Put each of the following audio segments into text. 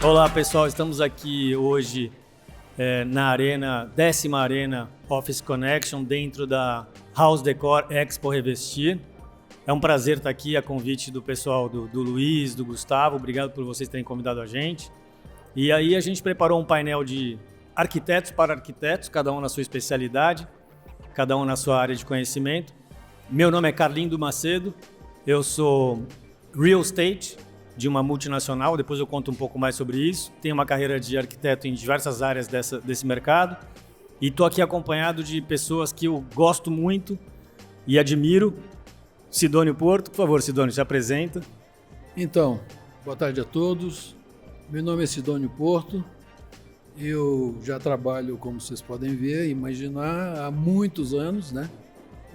Olá pessoal, estamos aqui hoje na Arena, 10ª Arena Office Connection, dentro da House Decor Expo Revestir. É um prazer estar aqui a convite do pessoal do Luiz, do Gustavo, obrigado por vocês terem convidado a gente. E aí a gente preparou um painel de arquitetos para arquitetos, cada um na sua especialidade, cada um na sua área de conhecimento. Meu nome é Carlindo Macedo, eu sou Real Estate de uma multinacional, depois eu conto um pouco mais sobre isso. Tenho uma carreira de arquiteto em diversas áreas desse mercado e estou aqui acompanhado de pessoas que eu gosto muito e admiro. Sidônio Porto, por favor, Sidônio, se apresenta. Então, boa tarde a todos. Meu nome é Sidônio Porto. Eu já trabalho, como vocês podem ver, imaginar, há muitos anos, né?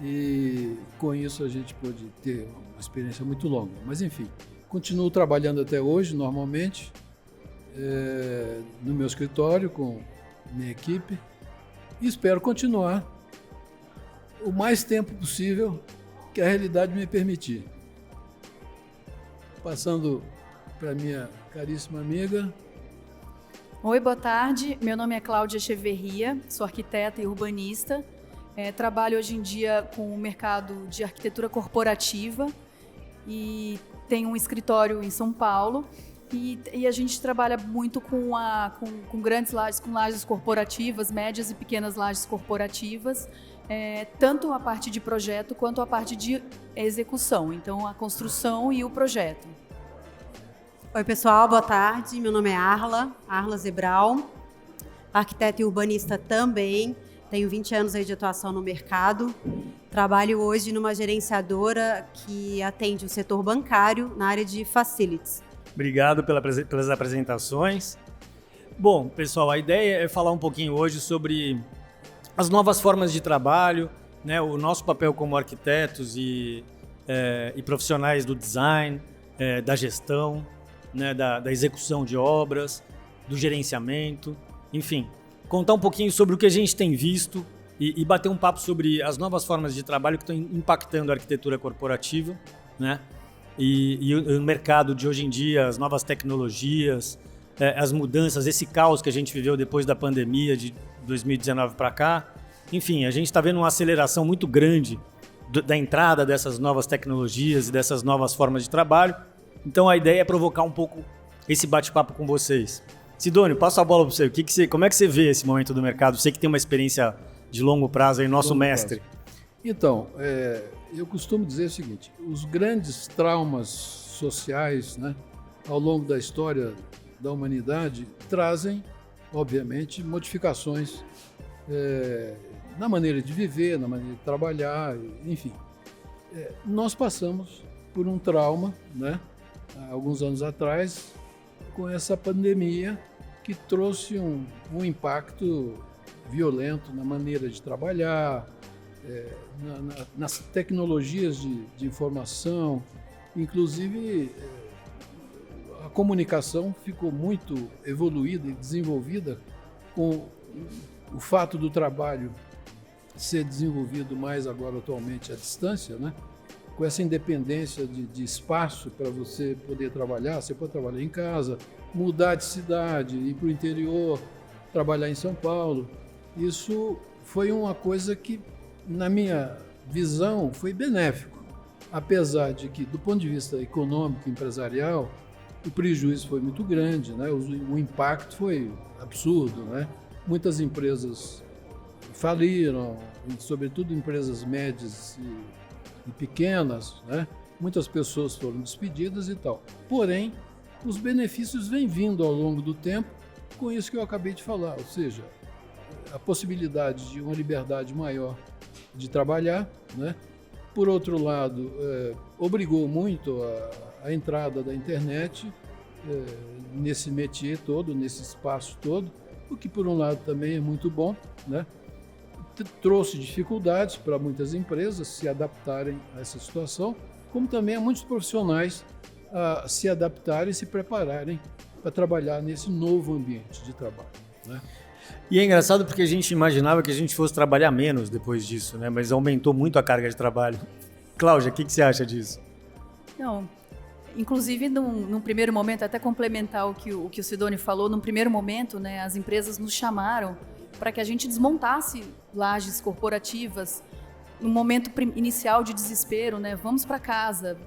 E com isso a gente pode ter uma experiência muito longa. Mas enfim, continuo trabalhando até hoje, normalmente, no meu escritório, com minha equipe. E espero continuar o mais tempo possível que a realidade me permitir. Passando para minha caríssima amiga. Oi, boa tarde. Meu nome é Cláudia Echeverria, sou arquiteta e urbanista. Trabalho hoje em dia com o mercado de arquitetura corporativa e tenho um escritório em São Paulo. E a gente trabalha muito com grandes lajes, com lajes corporativas, médias e pequenas lajes corporativas, tanto a parte de projeto quanto a parte de execução, então a construção e o projeto. Oi pessoal, boa tarde, meu nome é Arla Zebral, arquiteta e urbanista também, tenho 20 anos aí de atuação no mercado, trabalho hoje numa gerenciadora que atende o setor bancário na área de facilities. Obrigado pelas apresentações. Bom, pessoal, a ideia é falar um pouquinho hoje sobre as novas formas de trabalho, né, o nosso papel como arquitetos e profissionais do design, da gestão, né, da execução de obras, do gerenciamento, enfim, contar um pouquinho sobre o que a gente tem visto e bater um papo sobre as novas formas de trabalho que estão impactando a arquitetura corporativa, né? E o mercado de hoje em dia, as novas tecnologias, as mudanças, esse caos que a gente viveu depois da pandemia de 2019 para cá. Enfim, a gente está vendo uma aceleração muito grande da entrada dessas novas tecnologias e dessas novas formas de trabalho. Então a ideia é provocar um pouco esse bate-papo com vocês. Sidônio, passo a bola para você. Como é que você vê esse momento do mercado? Você que tem uma experiência de longo prazo aí, nosso mestre. Então, eu costumo dizer o seguinte, os grandes traumas sociais, né, ao longo da história da humanidade trazem, obviamente, modificações na maneira de viver, na maneira de trabalhar, enfim. Nós passamos por um trauma, né, há alguns anos atrás, com essa pandemia que trouxe um impacto violento na maneira de trabalhar, nas tecnologias de informação, inclusive a comunicação ficou muito evoluída e desenvolvida com o fato do trabalho ser desenvolvido mais agora atualmente à distância, né? Com essa independência de espaço para você poder trabalhar, você pode trabalhar em casa, mudar de cidade, ir para o interior, trabalhar em São Paulo. Isso foi uma coisa que, na minha visão, foi benéfico, apesar de que, do ponto de vista econômico e empresarial, o prejuízo foi muito grande, né? O impacto foi absurdo, né? Muitas empresas faliram, sobretudo empresas médias e pequenas, né? Muitas pessoas foram despedidas e tal. Porém, os benefícios vêm vindo ao longo do tempo, com isso que eu acabei de falar, ou seja, a possibilidade de uma liberdade maior de trabalhar, né? Por outro lado, obrigou muito a entrada da internet nesse métier todo, nesse espaço todo, o que por um lado também é muito bom, né? Trouxe dificuldades para muitas empresas se adaptarem a essa situação, como também a muitos profissionais a se adaptarem e se prepararem para trabalhar nesse novo ambiente de trabalho, né? E é engraçado porque a gente imaginava que a gente fosse trabalhar menos depois disso, né? Mas aumentou muito a carga de trabalho. Cláudia, o que você acha disso? Não, inclusive, num primeiro momento, até complementar o que o Sidoni falou, num primeiro momento, né, as empresas nos chamaram para que a gente desmontasse lajes corporativas no momento inicial de desespero, né, vamos para casa.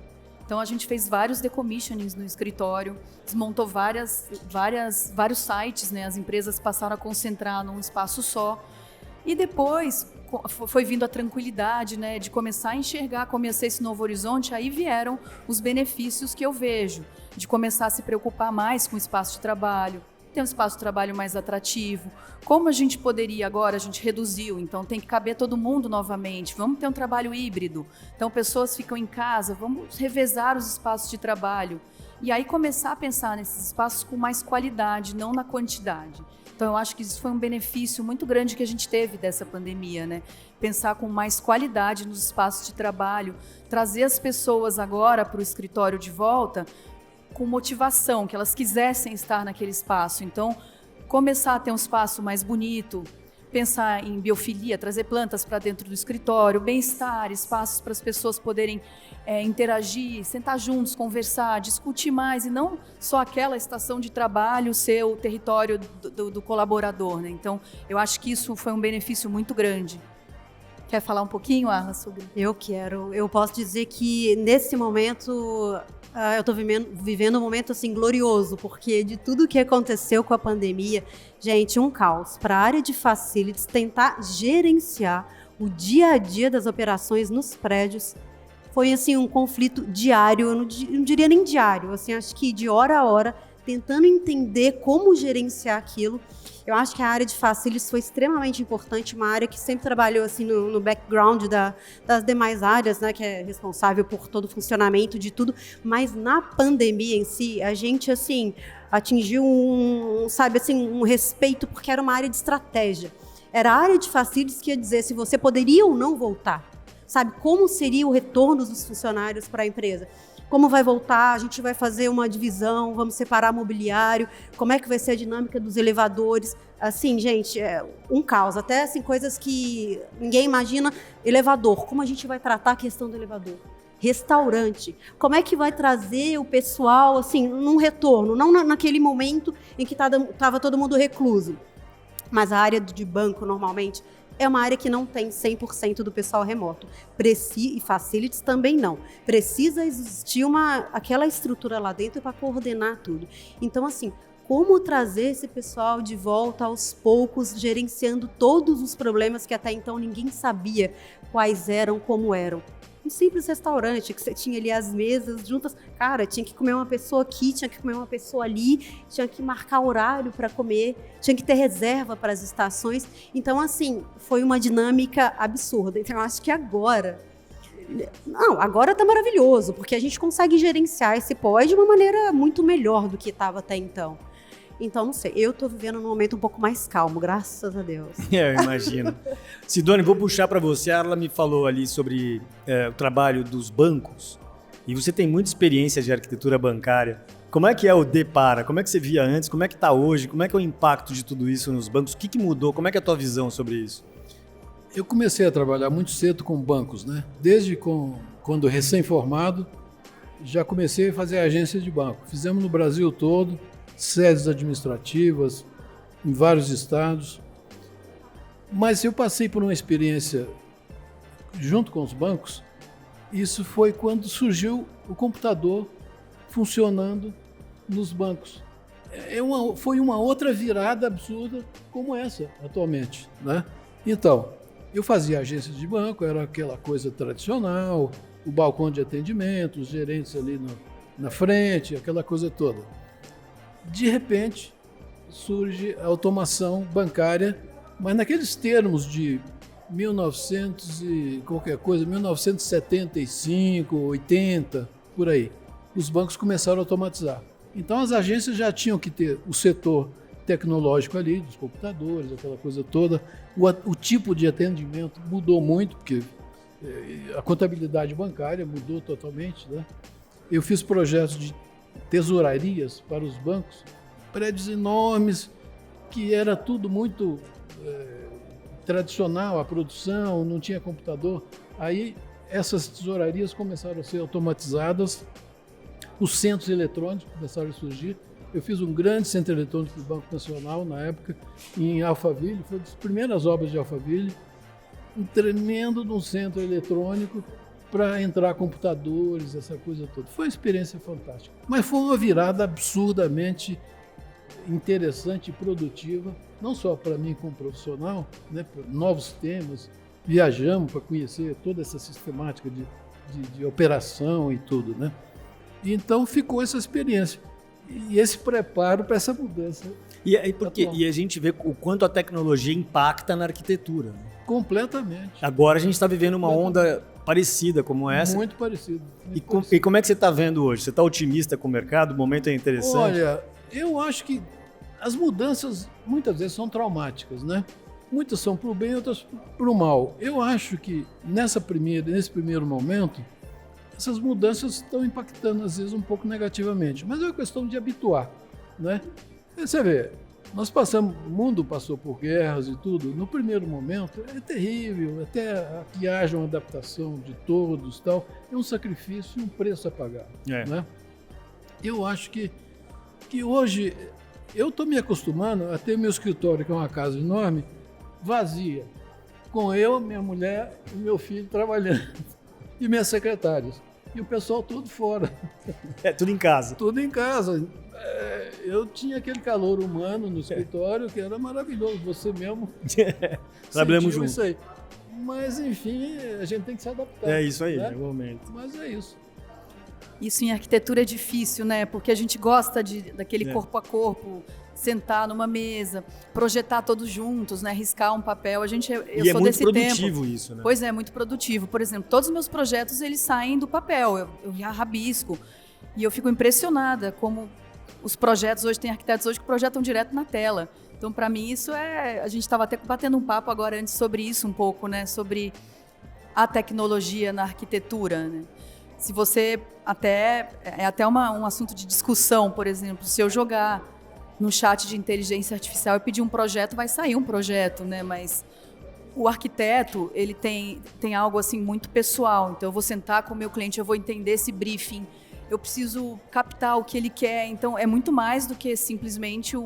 Então, a gente fez vários decommissionings no escritório, desmontou vários sites, né, as empresas passaram a concentrar num espaço só. E depois foi vindo a tranquilidade, né, de começar a enxergar, conhecer esse novo horizonte, aí vieram os benefícios que eu vejo, de começar a se preocupar mais com o espaço de trabalho, ter um espaço de trabalho mais atrativo. Como a gente poderia agora, a gente reduziu, então tem que caber todo mundo novamente, vamos ter um trabalho híbrido, então pessoas ficam em casa, vamos revezar os espaços de trabalho, e aí começar a pensar nesses espaços com mais qualidade, não na quantidade. Então, eu acho que isso foi um benefício muito grande que a gente teve dessa pandemia, né? Pensar com mais qualidade nos espaços de trabalho, trazer as pessoas agora para o escritório de volta com motivação, que elas quisessem estar naquele espaço. Então, começar a ter um espaço mais bonito, pensar em biofilia, trazer plantas para dentro do escritório, bem-estar, espaços para as pessoas poderem interagir, sentar juntos, conversar, discutir mais, e não só aquela estação de trabalho ser o território do colaborador, né? Então, eu acho que isso foi um benefício muito grande. Quer falar um pouquinho, Arla, sobre? Eu quero. Eu posso dizer que, nesse momento, eu estou vivendo um momento assim, glorioso, porque de tudo que aconteceu com a pandemia, gente, um caos. Para a área de facilities, tentar gerenciar o dia a dia das operações nos prédios foi assim, um conflito diário, eu não diria nem diário, assim, acho que de hora a hora, tentando entender como gerenciar aquilo. Eu acho que a área de facilities foi extremamente importante, uma área que sempre trabalhou assim, no background das demais áreas, né, que é responsável por todo o funcionamento de tudo, mas na pandemia em si, a gente assim, atingiu um respeito, porque era uma área de estratégia. Era a área de facilities que ia dizer se você poderia ou não voltar. Sabe, como seria o retorno dos funcionários para a empresa? Como vai voltar? A gente vai fazer uma divisão, vamos separar mobiliário, como é que vai ser a dinâmica dos elevadores? Assim, gente, é um caos. Até assim, coisas que ninguém imagina. Elevador, como a gente vai tratar a questão do elevador? Restaurante, como é que vai trazer o pessoal, assim, num retorno? Não naquele momento em que estava todo mundo recluso. Mas a área de banco, normalmente, é uma área que não tem 100% do pessoal remoto. E facilities também não. Precisa existir aquela estrutura lá dentro para coordenar tudo. Então, assim, como trazer esse pessoal de volta aos poucos, gerenciando todos os problemas que até então ninguém sabia quais eram, como eram. Um simples restaurante, que você tinha ali as mesas juntas. Cara, tinha que comer uma pessoa aqui, tinha que comer uma pessoa ali, tinha que marcar horário para comer, tinha que ter reserva para as estações. Então, assim, foi uma dinâmica absurda. Então, eu acho que agora tá maravilhoso, porque a gente consegue gerenciar esse pós de uma maneira muito melhor do que estava até então. Então, não sei, eu estou vivendo num momento um pouco mais calmo, graças a Deus. Eu imagino. Sidoni, vou puxar para você. A Arla me falou ali sobre o trabalho dos bancos, e você tem muita experiência de arquitetura bancária. Como é que é o Depara? Como é que você via antes? Como é que está hoje? Como é que é o impacto de tudo isso nos bancos? O que mudou? Como é que é a tua visão sobre isso? Eu comecei a trabalhar muito cedo com bancos, né? Desde quando recém-formado, já comecei a fazer agência de banco. Fizemos no Brasil todo, sedes administrativas, em vários estados. Mas eu passei por uma experiência junto com os bancos. Isso foi quando surgiu o computador funcionando nos bancos. Foi uma outra virada absurda como essa atualmente, né? Então, eu fazia agência de banco, era aquela coisa tradicional, o balcão de atendimento, os gerentes ali na frente, aquela coisa toda. De repente, surge a automação bancária, mas naqueles termos de 1975, 80, por aí. Os bancos começaram a automatizar. Então as agências já tinham que ter o setor tecnológico ali, dos computadores, aquela coisa toda. O tipo de atendimento mudou muito, porque a contabilidade bancária mudou totalmente, né? Eu fiz projetos de tesourarias para os bancos, prédios enormes, que era tudo muito tradicional, a produção, não tinha computador. Aí essas tesourarias começaram a ser automatizadas. os centros eletrônicos começaram a surgir. Eu fiz um grande centro eletrônico do Banco Nacional, na época, em Alphaville, foi uma das primeiras obras de Alphaville, um tremendo de um centro eletrônico para entrar computadores, essa coisa toda. Foi uma experiência fantástica. Mas foi uma virada absurdamente interessante e produtiva, não só para mim como profissional, né, novos temas, viajamos para conhecer toda essa sistemática de operação e tudo, né? E então ficou essa experiência e esse preparo para essa mudança. E a gente vê o quanto a tecnologia impacta na arquitetura. Né? Completamente. Agora a gente está vivendo uma onda parecida como essa. Muito parecido. E como é que você está vendo hoje? Você está otimista com o mercado? O momento é interessante? Olha, eu acho que as mudanças muitas vezes são traumáticas, né? Muitas são para o bem, outras para o mal. Eu acho que nesse primeiro momento, essas mudanças estão impactando às vezes um pouco negativamente, mas é uma questão de habituar, né? Você vê, o mundo passou por guerras e tudo, no primeiro momento é terrível, até que haja uma adaptação de todos e tal, é um sacrifício e um preço a pagar, né? Eu acho que hoje eu estou me acostumando a ter meu escritório, que é uma casa enorme, vazia, com eu, minha mulher e meu filho trabalhando, e minhas secretárias, e o pessoal tudo fora. Tudo em casa. Tudo em casa. Eu tinha aquele calor humano no escritório que era maravilhoso, você mesmo trabalhamos juntos. Isso aí. Mas, enfim, a gente tem que se adaptar. É isso aí, né? é o momento. Mas é isso. Isso em arquitetura é difícil, né? Porque a gente gosta daquele corpo a corpo, sentar numa mesa, projetar todos juntos, né? Riscar um papel. Eu sou muito desse produtivo tempo. isso, né? Pois é, muito produtivo. Por exemplo, todos os meus projetos, eles saem do papel. Eu rabisco. E eu fico impressionada como os projetos hoje, tem arquitetos hoje que projetam direto na tela. Então, para mim, isso a gente estava até batendo um papo agora antes sobre isso um pouco, né? Sobre a tecnologia na arquitetura, né? Se você é até um assunto de discussão, por exemplo, se eu jogar no chat de inteligência artificial e pedir um projeto, vai sair um projeto, né? Mas o arquiteto, ele tem algo assim muito pessoal. Então eu vou sentar com o meu cliente, eu vou entender esse briefing, eu preciso captar o que ele quer. Então é muito mais do que simplesmente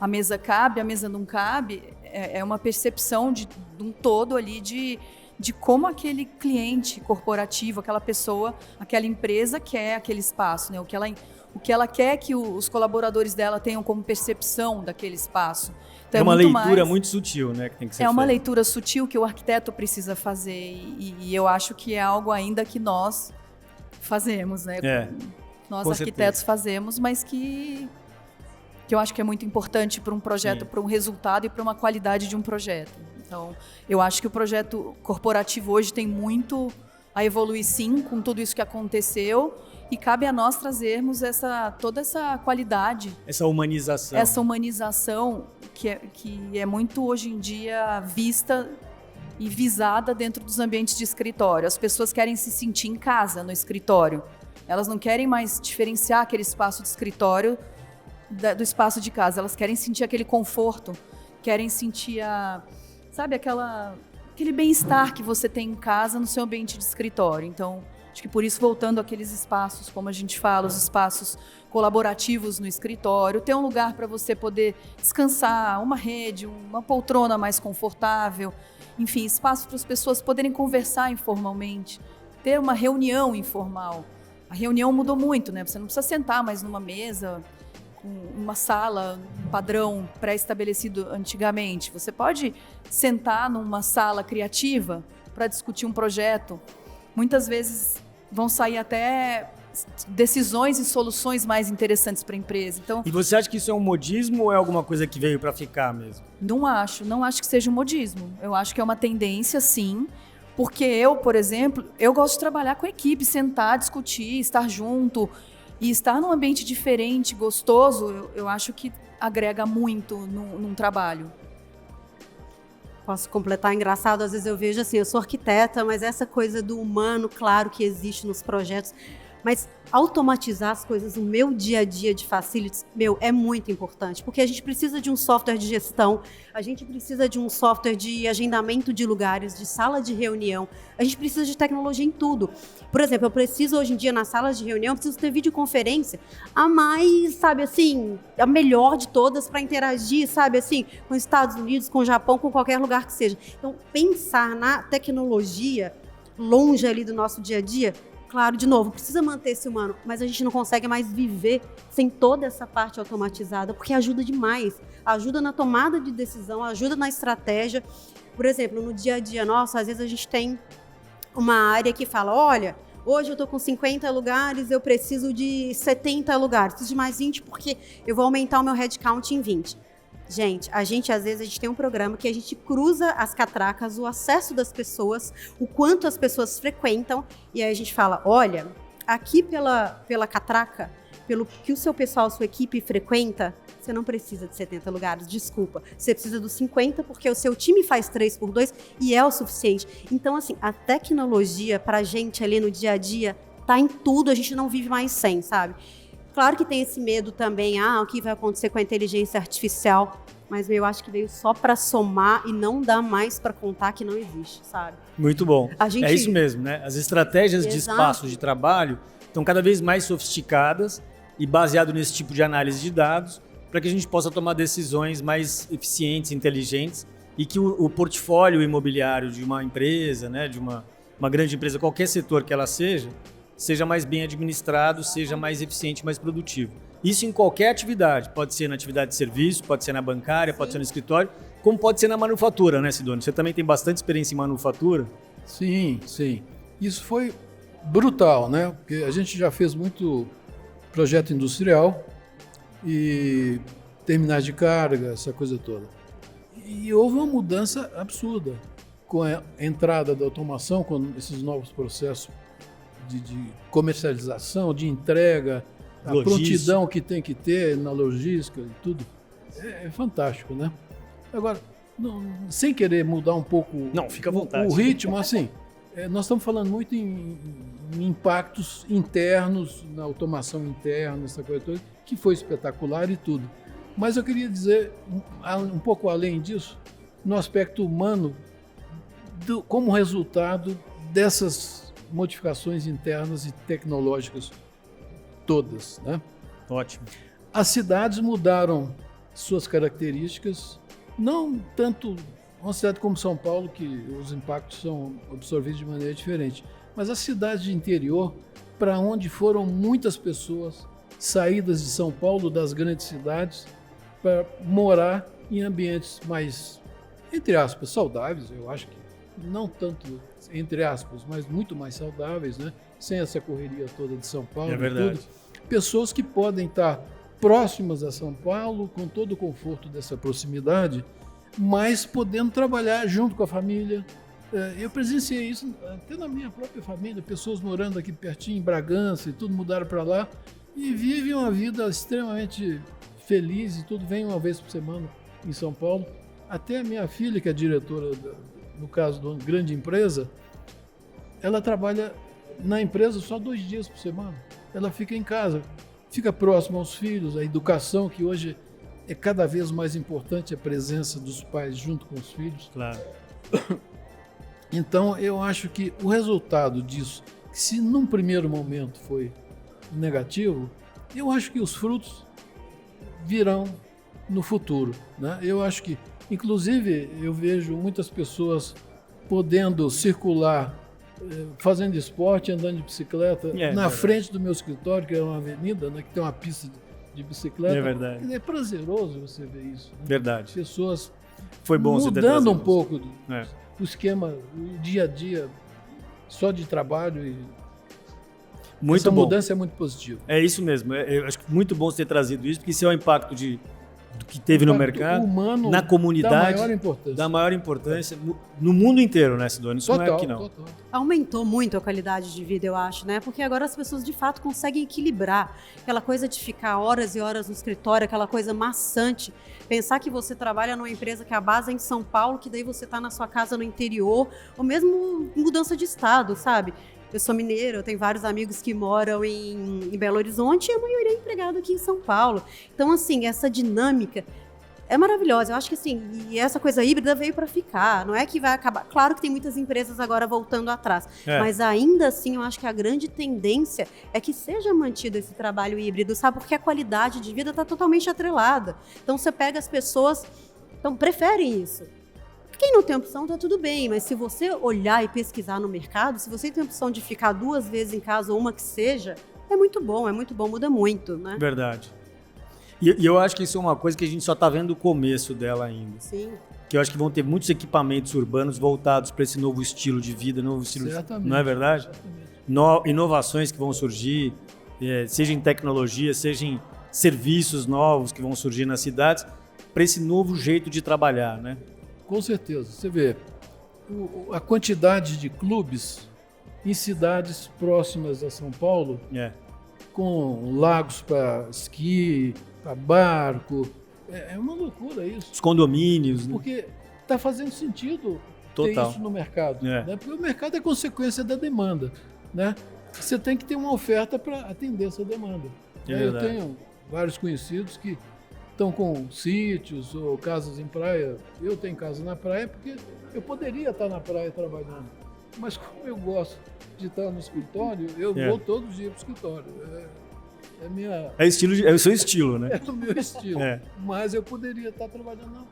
a mesa cabe, a mesa não cabe. É uma percepção de um todo ali de como aquele cliente corporativo, aquela pessoa, aquela empresa quer aquele espaço, né? O que ela quer que os colaboradores dela tenham como percepção daquele espaço. Então, é uma leitura muito sutil, né? Que tem que ser uma leitura sutil que o arquiteto precisa fazer e eu acho que é algo ainda que nós fazemos, né? Nós arquitetos fazemos, mas que eu acho que é muito importante para um projeto, para um resultado e para uma qualidade de um projeto. Então, eu acho que o projeto corporativo hoje tem muito a evoluir, sim, com tudo isso que aconteceu, e cabe a nós trazermos toda essa qualidade. Essa humanização. Essa humanização que é muito, hoje em dia, vista e visada dentro dos ambientes de escritório. As pessoas querem se sentir em casa no escritório. Elas não querem mais diferenciar aquele espaço de escritório do espaço de casa. Elas querem sentir aquele conforto, querem sentir aquele bem-estar que você tem em casa no seu ambiente de escritório. Então, acho que por isso, voltando àqueles espaços, como a gente fala, os espaços colaborativos no escritório, ter um lugar para você poder descansar, uma rede, uma poltrona mais confortável, enfim, espaço para as pessoas poderem conversar informalmente, ter uma reunião informal. A reunião mudou muito, né? Você não precisa sentar mais numa mesa, uma sala, um padrão pré-estabelecido antigamente. Você pode sentar numa sala criativa para discutir um projeto. Muitas vezes vão sair até decisões e soluções mais interessantes para a empresa. Então, e você acha que isso é um modismo ou é alguma coisa que veio para ficar mesmo? Não acho que seja um modismo. Eu acho que é uma tendência, sim, porque eu, por exemplo, eu gosto de trabalhar com a equipe, sentar, discutir, estar junto. E estar num ambiente diferente, gostoso, eu acho que agrega muito num trabalho. Posso completar? Engraçado, às vezes eu vejo assim, eu sou arquiteta, mas essa coisa do humano, claro que existe nos projetos, Mas automatizar as coisas no meu dia a dia de facilities, é muito importante, porque a gente precisa de um software de gestão, a gente precisa de um software de agendamento de lugares, de sala de reunião, a gente precisa de tecnologia em tudo. Por exemplo, eu preciso hoje em dia nas salas de reunião, eu preciso ter videoconferência, a mais, sabe assim, a melhor de todas para interagir, sabe assim, com os Estados Unidos, com o Japão, com qualquer lugar que seja. Então, pensar na tecnologia longe ali do nosso dia a dia, claro, de novo, precisa manter esse humano, mas a gente não consegue mais viver sem toda essa parte automatizada, porque ajuda demais. Ajuda na tomada de decisão, ajuda na estratégia. Por exemplo, no dia a dia nosso, às vezes a gente tem uma área que fala, olha, hoje eu estou com 50 lugares, eu preciso de 70 lugares, preciso de mais 20 porque eu vou aumentar o meu headcount em 20. Gente, às vezes a gente tem um programa que a gente cruza as catracas, o acesso das pessoas, o quanto as pessoas frequentam, e aí a gente fala, olha, aqui pela catraca, pelo que o seu pessoal, a sua equipe frequenta, você não precisa de 70 lugares, desculpa. Você precisa dos 50 porque o seu time faz 3x2 e é o suficiente. Então, assim, a tecnologia pra gente ali no dia a dia tá em tudo, a gente não vive mais sem, sabe? Claro que tem esse medo também, o que vai acontecer com a inteligência artificial, mas eu acho que veio só para somar e não dá mais para contar que não existe, sabe? Muito bom. É isso mesmo, né? As estratégias de espaço de trabalho estão cada vez mais sofisticadas e baseado nesse tipo de análise de dados para que a gente possa tomar decisões mais eficientes, inteligentes e que o portfólio imobiliário de uma empresa, né, de uma grande empresa, qualquer setor que ela seja mais bem administrado, seja mais eficiente, mais produtivo. Isso em qualquer atividade. Pode ser na atividade de serviço, pode ser na bancária, pode ser no escritório, como pode ser na manufatura, né, Sidônio? Você também tem bastante experiência em manufatura? Sim, sim. Isso foi brutal, né? Porque a gente já fez muito projeto industrial e terminais de carga, essa coisa toda. E houve uma mudança absurda com a entrada da automação, com esses novos processos de comercialização, de entrega, a prontidão que tem que ter na logística e tudo. É fantástico, né? Agora, sem querer mudar um pouco fica à vontade. O ritmo, assim, nós estamos falando muito em impactos internos, na automação interna, essa coisa toda, que foi espetacular e tudo. Mas eu queria dizer, um pouco além disso, no aspecto humano, como resultado dessas modificações internas e tecnológicas todas, né? Ótimo. As cidades mudaram suas características, não tanto uma cidade como São Paulo, que os impactos são absorvidos de maneira diferente, mas as cidades de interior, para onde foram muitas pessoas saídas de São Paulo, das grandes cidades, para morar em ambientes mais, entre aspas, saudáveis, eu acho que não tanto entre aspas, mas muito mais saudáveis, né? Sem essa correria toda de São Paulo. É verdade. Tudo. Pessoas que podem estar próximas a São Paulo, com todo o conforto dessa proximidade, mas podendo trabalhar junto com a família. Eu presenciei isso até na minha própria família, pessoas morando aqui pertinho, em Bragança e tudo, mudaram para lá e vivem uma vida extremamente feliz e tudo, vem uma vez por semana em São Paulo. Até a minha filha, que é diretora, no caso de uma grande empresa, ela trabalha na empresa só 2 dias por semana. Ela fica em casa, fica próxima aos filhos, a educação, que hoje é cada vez mais importante, a presença dos pais junto com os filhos. Claro. Então, eu acho que o resultado disso, que se num primeiro momento foi negativo, eu acho que os frutos virão no futuro, né? Eu acho que, inclusive, eu vejo muitas pessoas podendo circular, fazendo esporte, andando de bicicleta, na frente do meu escritório, que é uma avenida, né, que tem uma pista de bicicleta. É verdade. É prazeroso você ver isso, né? Verdade. Pessoas foi bom mudando um pouco o esquema, o dia a dia, só de trabalho. E muito essa bom. Mudança é muito positiva. É isso mesmo. Eu acho que muito bom você ter trazido isso, porque isso é o impacto do que teve no mercado, humano, na comunidade, da maior importância no mundo inteiro, né, Sidônio? Isso total, não é aqui, não. Total. Aumentou muito a qualidade de vida, eu acho, né? Porque agora as pessoas, de fato, conseguem equilibrar. Aquela coisa de ficar horas e horas no escritório, aquela coisa maçante. Pensar que você trabalha numa empresa que a base é em São Paulo, que daí você está na sua casa no interior, ou mesmo mudança de estado, sabe? Eu sou mineira, eu tenho vários amigos que moram em Belo Horizonte e a maioria é empregado aqui em São Paulo. Então, assim, essa dinâmica é maravilhosa. Eu acho que, assim, e essa coisa híbrida veio para ficar. Não é que vai acabar. Claro que tem muitas empresas agora voltando atrás. Mas ainda assim, eu acho que a grande tendência é que seja mantido esse trabalho híbrido, sabe? Porque a qualidade de vida está totalmente atrelada. Então, você pega as pessoas, então, preferem isso. Quem não tem opção, tá tudo bem, mas se você olhar e pesquisar no mercado, se você tem a opção de ficar 2 vezes em casa ou uma que seja, é muito bom, muda muito, né? Verdade. E eu acho que isso é uma coisa que a gente só está vendo o começo dela ainda. Sim. Que eu acho que vão ter muitos equipamentos urbanos voltados para esse novo estilo de vida, novo estilo. Certamente. Não é verdade? Inovações que vão surgir, seja em tecnologia, seja em serviços novos que vão surgir nas cidades, para esse novo jeito de trabalhar, né? Com certeza. Você vê a quantidade de clubes em cidades próximas a São Paulo, com lagos para esqui, para barco. É uma loucura isso. Os condomínios. Porque está fazendo sentido ter isso no mercado. Né? Porque o mercado é consequência da demanda. Né? Você tem que ter uma oferta para atender essa demanda. Eu tenho vários conhecidos que estão com sítios ou casas em praia. Eu tenho casa na praia porque eu poderia estar na praia trabalhando. Mas como eu gosto de estar no escritório, eu vou todo dia para o escritório. É o seu estilo, né? É o meu estilo. Mas eu poderia estar trabalhando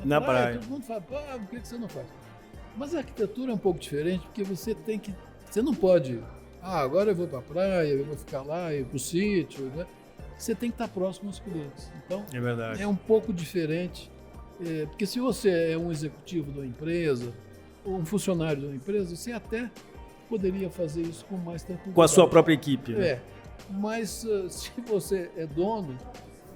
na praia. Todo mundo fala, por que você não faz? Mas a arquitetura é um pouco diferente, porque você não pode, agora eu vou para a praia, eu vou ficar lá, ir para o sítio, né? Você tem que estar próximo aos clientes. Então, é verdade. É um pouco diferente, porque se você é um executivo de uma empresa, ou um funcionário de uma empresa, você até poderia fazer isso com mais tranquilidade. Com a sua própria equipe. Né? Mas se você é dono,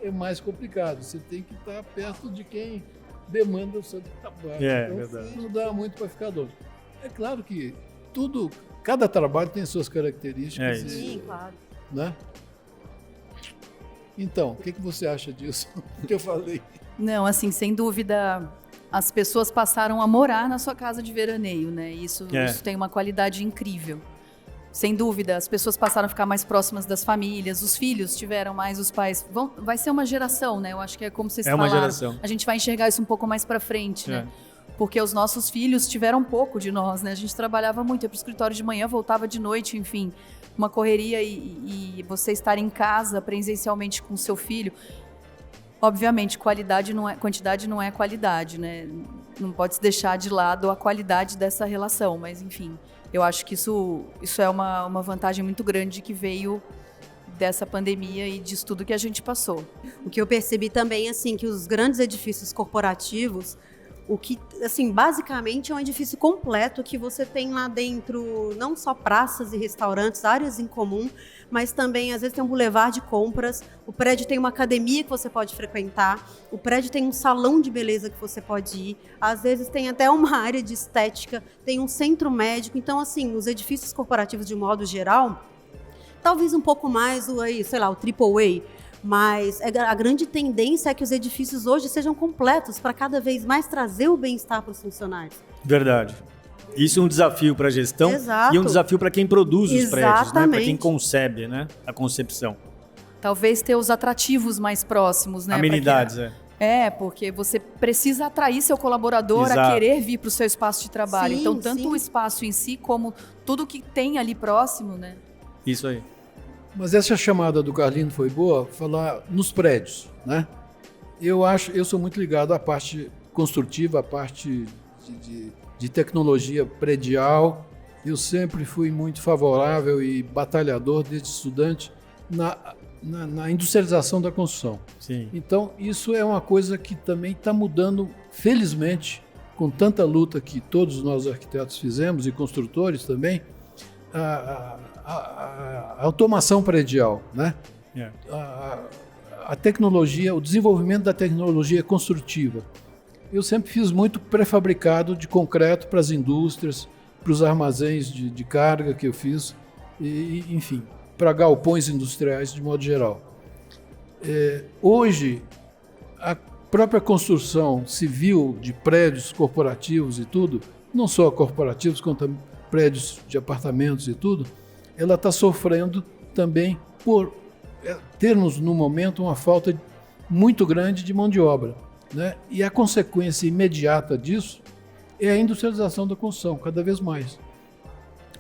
é mais complicado. Você tem que estar perto de quem demanda o seu trabalho. Então, verdade. Não dá muito para ficar dono. É claro que cada trabalho tem suas características. Sim, claro. Né? Então, o que você acha disso que eu falei? Não, assim, sem dúvida, as pessoas passaram a morar na sua casa de veraneio, né? Isso tem uma qualidade incrível. Sem dúvida, as pessoas passaram a ficar mais próximas das famílias, os filhos tiveram mais, os pais... Vai ser uma geração, né? Eu acho que é como vocês falaram. É uma geração. A gente vai enxergar isso um pouco mais pra frente, né? Porque os nossos filhos tiveram pouco de nós, né? A gente trabalhava muito, ia pro escritório de manhã, voltava de noite, enfim... Uma correria e você estar em casa presencialmente com o seu filho, obviamente, quantidade não é qualidade, né? Não pode se deixar de lado a qualidade dessa relação, mas enfim, eu acho que isso é uma vantagem muito grande que veio dessa pandemia e disso tudo que a gente passou. O que eu percebi também, assim, que os grandes edifícios corporativos, o que, assim, basicamente é um edifício completo que você tem lá dentro não só praças e restaurantes, áreas em comum, mas também, às vezes, tem um bulevar de compras, o prédio tem uma academia que você pode frequentar, o prédio tem um salão de beleza que você pode ir, às vezes tem até uma área de estética, tem um centro médico. Então, assim, os edifícios corporativos, de modo geral, talvez um pouco mais o AAA, mas a grande tendência é que os edifícios hoje sejam completos para cada vez mais trazer o bem-estar para os funcionários. Verdade. Isso é um desafio para a gestão. Exato. E é um desafio para quem produz os prédios, né? Para quem concebe, né? A concepção. Talvez ter os atrativos mais próximos, né? Amenidades, porque você precisa atrair seu colaborador a querer vir para o seu espaço de trabalho. Sim, então, tanto o espaço em si, como tudo que tem ali próximo, né? Isso aí. Mas essa chamada do Carlino foi boa, falar nos prédios, né? Eu sou muito ligado à parte construtiva, à parte de tecnologia predial. Eu sempre fui muito favorável e batalhador desde estudante na industrialização da construção. Sim. Então, isso é uma coisa que também está mudando, felizmente, com tanta luta que todos nós arquitetos fizemos e construtores também, a automação predial, né? A tecnologia, o desenvolvimento da tecnologia construtiva. Eu sempre fiz muito pré-fabricado de concreto para as indústrias, para os armazéns de carga que eu fiz, enfim, para galpões industriais de modo geral. Hoje, a própria construção civil de prédios corporativos e tudo, não só corporativos, como prédios de apartamentos e tudo, ela está sofrendo também por termos, no momento, uma falta muito grande de mão de obra, né? E a consequência imediata disso é a industrialização da construção, cada vez mais.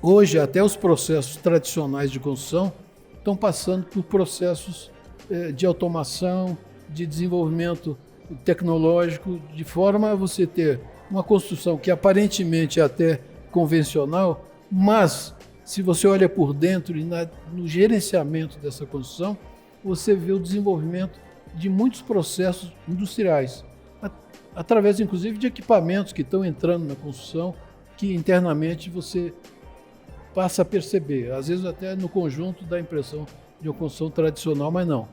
Hoje, até os processos tradicionais de construção estão passando por processos de automação, de desenvolvimento tecnológico, de forma a você ter uma construção que aparentemente é até convencional, mas se você olha por dentro e no gerenciamento dessa construção, você vê o desenvolvimento de muitos processos industriais, através inclusive de equipamentos que estão entrando na construção, que internamente você passa a perceber, às vezes até no conjunto dá a impressão de uma construção tradicional, mas não.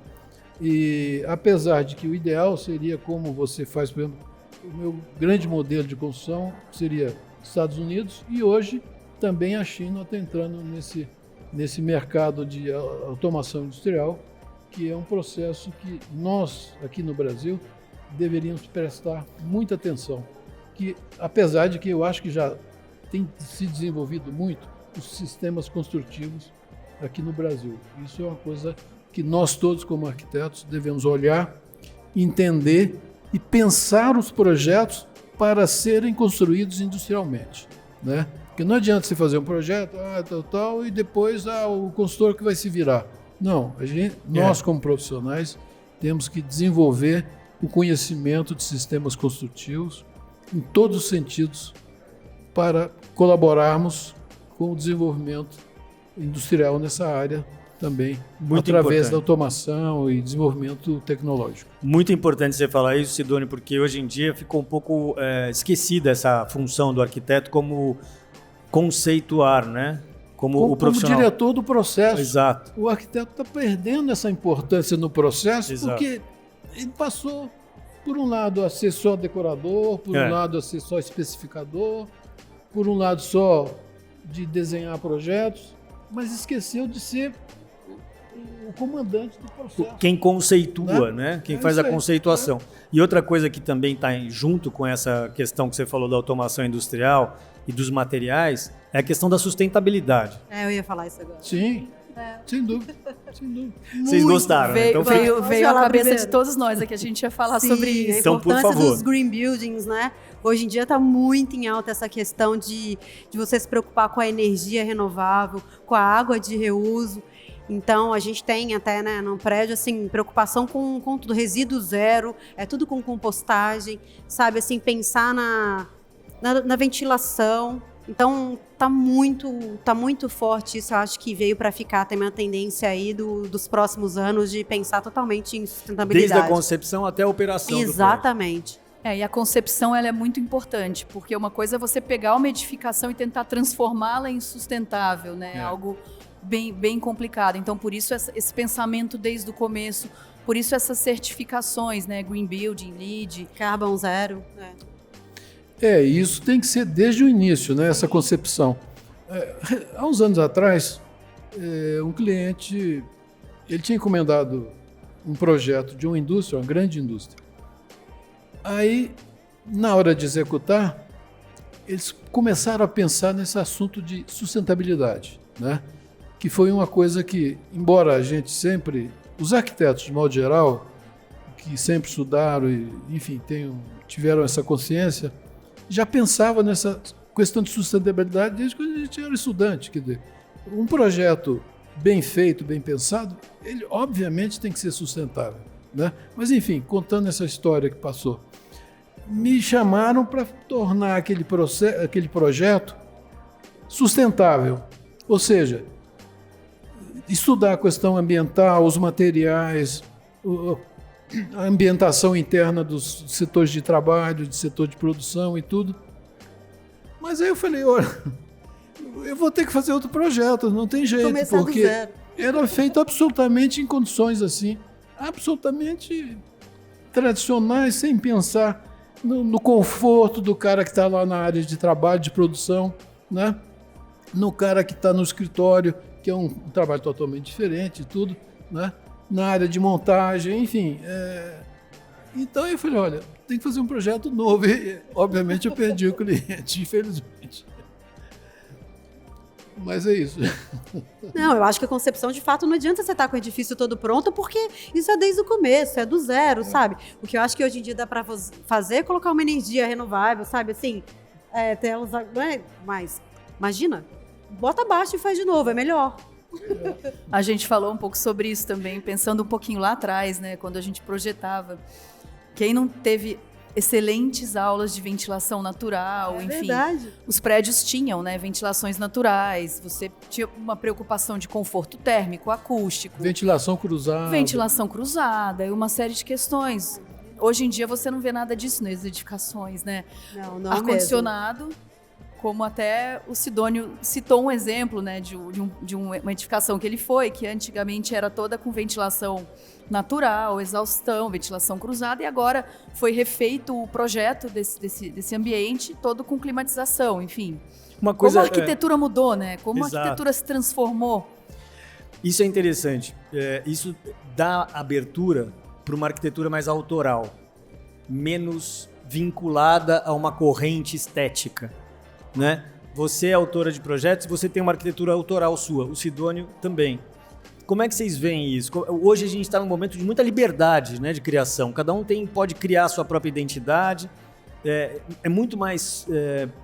E apesar de que o ideal seria como você faz, por exemplo, o meu grande modelo de construção seria Estados Unidos, e hoje também a China está entrando nesse mercado de automação industrial, que é um processo que nós, aqui no Brasil, deveríamos prestar muita atenção. Que, apesar de que eu acho que já tem se desenvolvido muito os sistemas construtivos aqui no Brasil. Isso é uma coisa que nós todos, como arquitetos, devemos olhar, entender e pensar os projetos para serem construídos industrialmente, né? Porque não adianta você fazer um projeto, tal, e depois o consultor que vai se virar. Não, nós como profissionais temos que desenvolver o conhecimento de sistemas construtivos em todos os sentidos para colaborarmos com o desenvolvimento industrial nessa área também, muito através importante da automação e desenvolvimento tecnológico. Muito importante você falar isso, Sidônio, porque hoje em dia ficou um pouco esquecida essa função do arquiteto como conceituar, né? Como o profissional. Como diretor do processo. Exato. O arquiteto está perdendo essa importância no processo. Exato. Porque ele passou, por um lado, a ser só decorador, por um lado, a ser só especificador, por um lado, só de desenhar projetos, mas esqueceu de ser o comandante do processo. Quem conceitua, né? Quem faz a conceituação. E outra coisa que também está junto com essa questão que você falou da automação industrial e dos materiais é a questão da sustentabilidade. Eu ia falar isso agora. Sim, sem dúvida, sem dúvida. Vocês gostaram, né? Então veio à cabeça de todos nós aqui, a gente ia falar sobre isso. Então, por favor. A importância dos green buildings, né? Hoje em dia está muito em alta essa questão de você se preocupar com a energia renovável, com a água de reuso. Então, a gente tem até, né, no prédio, assim, preocupação com tudo, resíduo zero, tudo com compostagem, sabe, assim, pensar na ventilação. Então, tá muito forte isso. Eu acho que veio para ficar também a tendência aí dos próximos anos de pensar totalmente em sustentabilidade. Desde a concepção até a operação. Exatamente. E a concepção ela é muito importante, porque uma coisa é você pegar uma edificação e tentar transformá-la em sustentável, né? Algo bem complicado. Então, por isso esse pensamento desde o começo, por isso essas certificações, né? Green Building, LEED. Carbon Zero. Isso tem que ser desde o início, né? Essa concepção. Há uns anos atrás, um cliente, ele tinha encomendado um projeto de uma indústria, uma grande indústria. Aí, na hora de executar, eles começaram a pensar nesse assunto de sustentabilidade, né? Que foi uma coisa que, embora a gente sempre, os arquitetos de modo geral, que sempre estudaram e, enfim, tiveram essa consciência, já pensavam nessa questão de sustentabilidade desde quando a gente era estudante. Quer dizer, um projeto bem feito, bem pensado, ele obviamente tem que ser sustentável, né? Mas, enfim, contando essa história que passou, me chamaram para tornar aquele projeto sustentável. Ou seja, estudar a questão ambiental, os materiais, a ambientação interna dos setores de trabalho, de setor de produção e tudo. Mas aí eu falei, olha, eu vou ter que fazer outro projeto, não tem jeito. Começar porque do zero. Era feito absolutamente em condições assim, absolutamente tradicionais, sem pensar no conforto do cara que está lá na área de trabalho, de produção, né? No cara que está no escritório, que é um trabalho totalmente diferente e tudo, né? Na área de montagem, enfim. Então eu falei, olha, tem que fazer um projeto novo. E, obviamente eu perdi o cliente, infelizmente. Mas é isso. Não, eu acho que a concepção, de fato, não adianta você estar com o edifício todo pronto, porque isso é desde o começo, é do zero, sabe? O que eu acho que hoje em dia dá para fazer é colocar uma energia renovável, sabe? Assim, telas, não é? Mas, imagina, bota abaixo e faz de novo, é melhor. A gente falou um pouco sobre isso também, pensando um pouquinho lá atrás, né? Quando a gente projetava. Quem não teve excelentes aulas de ventilação natural, enfim. Verdade. Os prédios tinham, né, ventilações naturais, você tinha uma preocupação de conforto térmico, acústico. Ventilação cruzada. Ventilação cruzada e uma série de questões. Hoje em dia você não vê nada disso nas edificações, né? Não Ar-condicionado, como até o Sidônio citou um exemplo, né, de uma edificação que ele foi, que antigamente era toda com ventilação natural, exaustão, ventilação cruzada, e agora foi refeito o projeto desse ambiente todo com climatização, enfim. Uma coisa, como a arquitetura mudou, né? Como Exato. a arquitetura se transformou. Isso é interessante. Isso dá abertura para uma arquitetura mais autoral, menos vinculada a uma corrente estética, né? Você é autora de projetos, você tem uma arquitetura autoral sua, o Sidônio também. Como é que vocês veem isso? Hoje a gente está num momento de muita liberdade, né, de criação. Cada um pode criar a sua própria identidade. É muito mais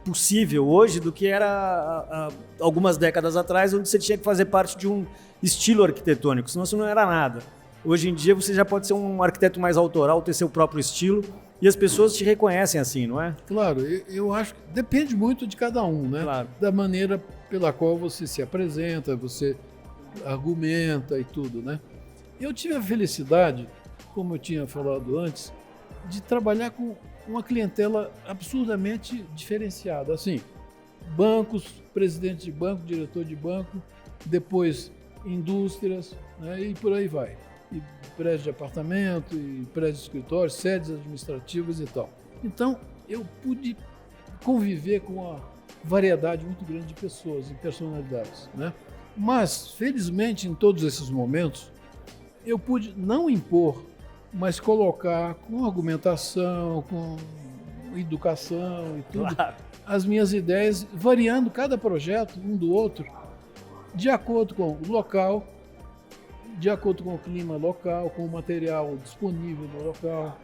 possível hoje do que era há algumas décadas atrás, onde você tinha que fazer parte de um estilo arquitetônico, senão você não era nada. Hoje em dia você já pode ser um arquiteto mais autoral, ter seu próprio estilo, e as pessoas te reconhecem assim, não é? Claro, eu acho que depende muito de cada um, né? Claro. Da maneira pela qual você se apresenta, você argumenta e tudo, né? Eu tive a felicidade, como eu tinha falado antes, de trabalhar com uma clientela absurdamente diferenciada. Assim, bancos, presidente de banco, diretor de banco, depois indústrias, né? E por aí vai. E prédios de apartamento, e prédios de escritório, sedes administrativas e tal. Então, eu pude conviver com uma variedade muito grande de pessoas e personalidades, né? Mas, felizmente, em todos esses momentos, eu pude não impor, mas colocar com argumentação, com educação e tudo, claro, as minhas ideias, variando cada projeto um do outro, de acordo com o local, de acordo com o clima local, com o material disponível no local,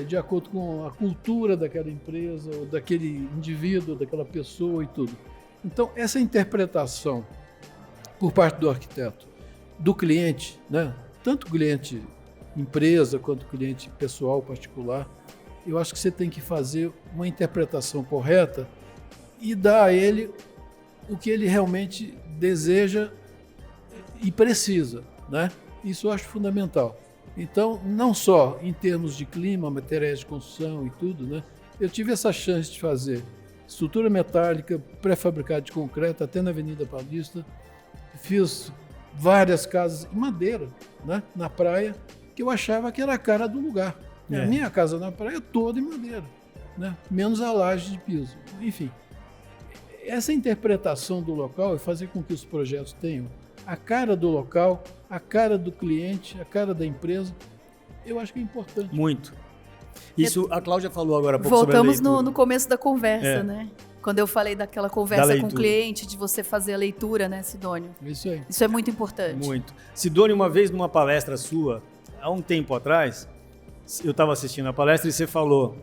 de acordo com a cultura daquela empresa, ou daquele indivíduo, daquela pessoa e tudo. Então, essa interpretação por parte do arquiteto, do cliente, né? Tanto cliente empresa quanto cliente pessoal, particular, eu acho que você tem que fazer uma interpretação correta e dar a ele o que ele realmente deseja e precisa, né? Isso eu acho fundamental. Então, não só em termos de clima, materiais de construção e tudo, né? Eu tive essa chance de fazer estrutura metálica, pré-fabricado de concreto, até na Avenida Paulista. Fiz várias casas em madeira, né? Na praia, que eu achava que era a cara do lugar. A minha casa na praia toda em madeira, né? Menos a laje de piso. Enfim, essa interpretação do local e fazer com que os projetos tenham a cara do local, a cara do cliente, a cara da empresa, eu acho que é importante. Muito. Isso a Cláudia falou agora há pouco sobre a leitura. Voltamos no começo da conversa, né? Quando eu falei daquela conversa com o cliente, de você fazer a leitura, né, Sidônio? Isso aí. Isso é muito importante. Muito. Sidônio, uma vez numa palestra sua, há um tempo atrás, eu estava assistindo a palestra e você falou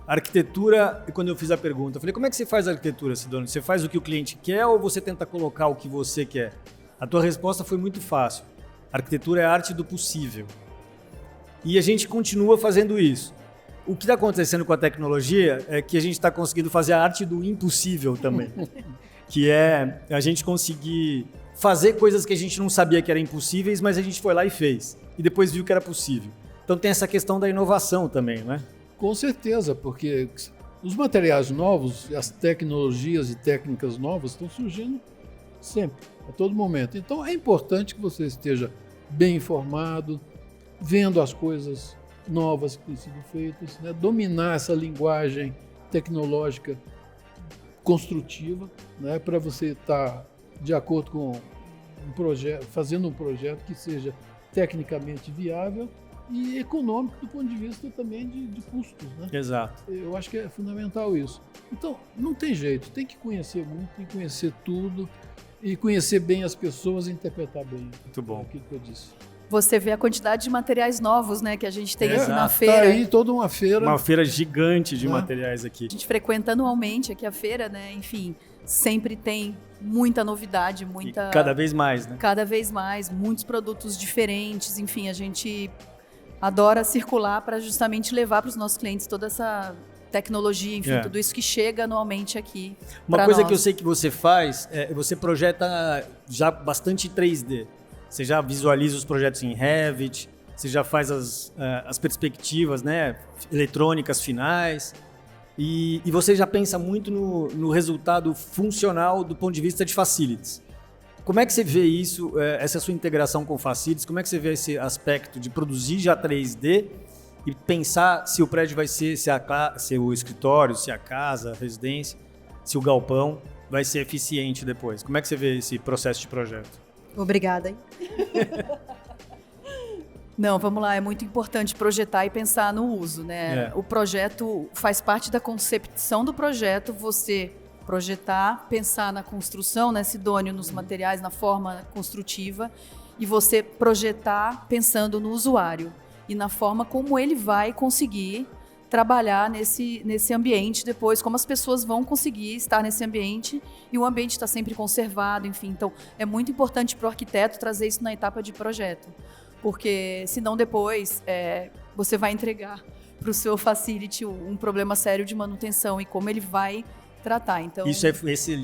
arquitetura, e quando eu fiz a pergunta, eu falei, como é que você faz a arquitetura, Sidônio? Você faz o que o cliente quer ou você tenta colocar o que você quer? A tua resposta foi muito fácil. A arquitetura é a arte do possível. E a gente continua fazendo isso. O que está acontecendo com a tecnologia é que a gente está conseguindo fazer a arte do impossível também. Que é a gente conseguir fazer coisas que a gente não sabia que eram impossíveis, mas a gente foi lá e fez. E depois viu que era possível. Então tem essa questão da inovação também, né? Com certeza, porque os materiais novos, as tecnologias e técnicas novas estão surgindo sempre, a todo momento. Então é importante que você esteja bem informado, vendo as coisas novas que têm sido feitas, né? Dominar essa linguagem tecnológica construtiva, né? Para você estar de acordo com um projeto, fazendo um projeto que seja tecnicamente viável e econômico do ponto de vista também de custos, né? Exato. Eu acho que é fundamental isso. Então, não tem jeito, tem que conhecer muito, tem que conhecer tudo e conhecer bem as pessoas e interpretar bem. Muito bom. Aquilo que eu disse. Você vê a quantidade de materiais novos, né, que a gente tem aqui na Tá feira. aí toda uma feira. Uma feira gigante de materiais aqui. A gente frequenta anualmente aqui a feira, né? Enfim, sempre tem muita novidade, muita... E cada vez mais, né? Cada vez mais, muitos produtos diferentes. Enfim, a gente adora circular para justamente levar para os nossos clientes toda essa tecnologia, enfim, tudo isso que chega anualmente aqui. Uma coisa que eu sei que você faz, você projeta já bastante 3D. Você já visualiza os projetos em Revit, você já faz as perspectivas, né, eletrônicas finais, e você já pensa muito no resultado funcional do ponto de vista de facilities. Como é que você vê isso, essa sua integração com facilities? Como é que você vê esse aspecto de produzir já 3D e pensar se o prédio vai ser, se o escritório, se a casa, a residência, se o galpão vai ser eficiente depois? Como é que você vê esse processo de projeto? Obrigada, hein? Não, vamos lá, é muito importante projetar e pensar no uso, né? O projeto faz parte da concepção do projeto, você projetar, pensar na construção, né, Sidônio, nos materiais, na forma construtiva, e você projetar pensando no usuário e na forma como ele vai conseguir trabalhar nesse ambiente depois, como as pessoas vão conseguir estar nesse ambiente e o ambiente está sempre conservado, enfim. Então, é muito importante para o arquiteto trazer isso na etapa de projeto, porque senão depois você vai entregar para o seu facility um problema sério de manutenção e como ele vai tratar. Então, isso é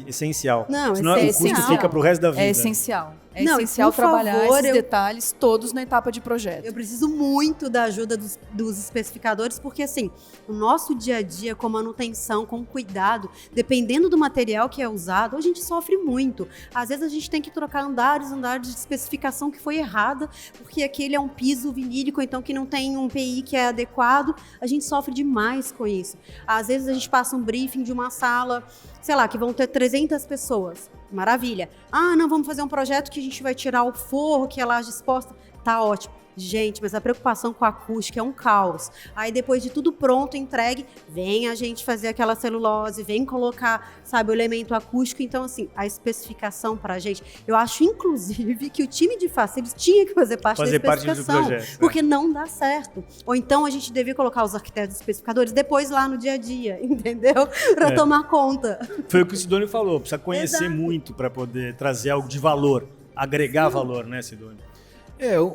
essencial. Não, senão o custo fica para o resto da vida. É essencial. É Não, essencial por trabalhar favor, esses detalhes todos na etapa de projeto. Eu preciso muito da ajuda dos especificadores, porque assim, o nosso dia a dia com manutenção, com cuidado, dependendo do material que é usado, a gente sofre muito. Às vezes a gente tem que trocar andares de especificação que foi errada, porque aquele é um piso vinílico, então que não tem um PI que é adequado, a gente sofre demais com isso. Às vezes a gente passa um briefing de uma sala, sei lá, que vão ter 300 pessoas. Maravilha. Ah, não, vamos fazer um projeto que a gente vai tirar o forro, que é laje exposta. Tá ótimo. Gente, mas a preocupação com a acústica é um caos. Aí depois de tudo pronto, entregue, vem a gente fazer aquela celulose, vem colocar, sabe, o elemento acústico. Então, assim, a especificação pra gente, eu acho, inclusive, que o time de facilities tinha que fazer parte da especificação, porque não dá certo. Ou então a gente devia colocar os arquitetos especificadores depois lá no dia a dia, entendeu? Pra tomar conta. Foi o que o Sidônio falou, precisa conhecer muito para poder trazer algo de valor, agregar valor, né, Sidônio?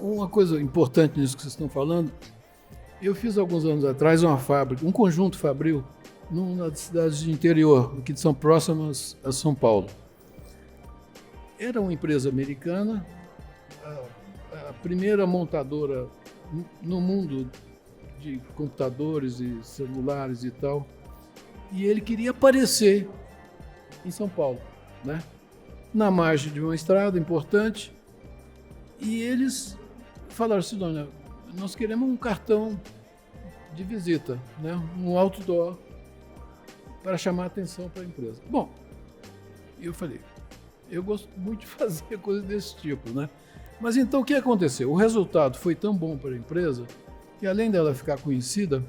Uma coisa importante nisso que vocês estão falando, eu fiz alguns anos atrás uma fábrica, um conjunto fabril, numa das cidades de interior, que são próximas a São Paulo. Era uma empresa americana, a primeira montadora no mundo de computadores e celulares e tal, e ele queria aparecer em São Paulo, né? Na margem de uma estrada importante. E eles falaram assim, Sidônia, nós queremos um cartão de visita, né? Um outdoor para chamar a atenção para a empresa. Bom, eu falei, eu gosto muito de fazer coisas desse tipo, né? Mas então o que aconteceu? O resultado foi tão bom para a empresa que além dela ficar conhecida,